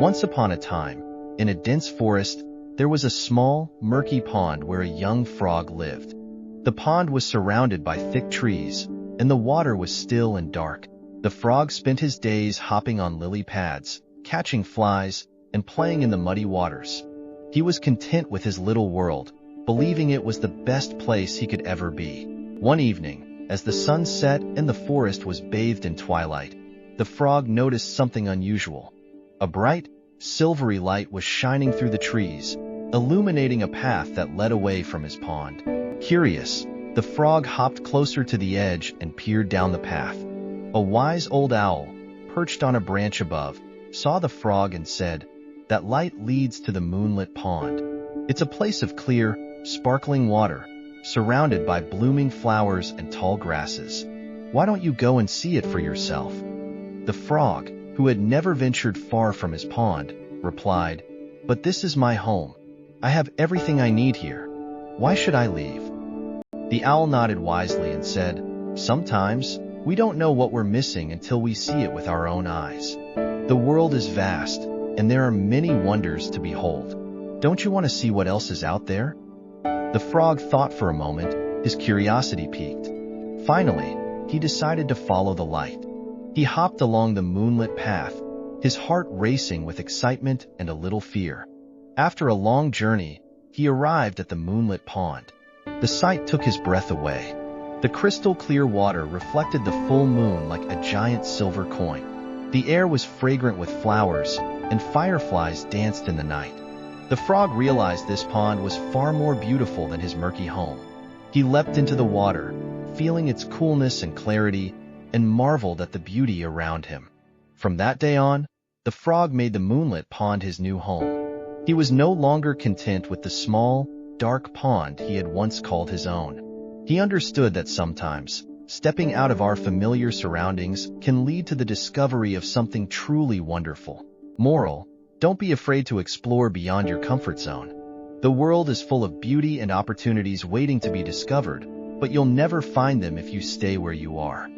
Once upon a time, in a dense forest, there was a small, murky pond where a young frog lived. The pond was surrounded by thick trees, and the water was still and dark. The frog spent his days hopping on lily pads, catching flies, and playing in the muddy waters. He was content with his little world, believing it was the best place he could ever be. One evening, as the sun set and the forest was bathed in twilight, the frog noticed something unusual. A bright, silvery light was shining through the trees, illuminating a path that led away from his pond. Curious, the frog hopped closer to the edge and peered down the path. A wise old owl, perched on a branch above, saw the frog and said, "That light leads to the Moonlit Pond. It's a place of clear, sparkling water, surrounded by blooming flowers and tall grasses. Why don't you go and see it for yourself?" The frog, who had never ventured far from his pond, replied, "But this is my home. I have everything I need here. Why should I leave?" The owl nodded wisely and said, "Sometimes, we don't know what we're missing until we see it with our own eyes. The world is vast, and there are many wonders to behold. Don't you want to see what else is out there?" The frog thought for a moment, his curiosity piqued. Finally, he decided to follow the light. He hopped along the moonlit path, his heart racing with excitement and a little fear. After a long journey, he arrived at the moonlit pond. The sight took his breath away. The crystal-clear water reflected the full moon like a giant silver coin. The air was fragrant with flowers, and fireflies danced in the night. The frog realized this pond was far more beautiful than his murky home. He leapt into the water, feeling its coolness and clarity, and marveled at the beauty around him. From that day on, the frog made the moonlit pond his new home. He was no longer content with the small, dark pond he had once called his own. He understood that sometimes, stepping out of our familiar surroundings can lead to the discovery of something truly wonderful. Moral: don't be afraid to explore beyond your comfort zone. The world is full of beauty and opportunities waiting to be discovered, but you'll never find them if you stay where you are.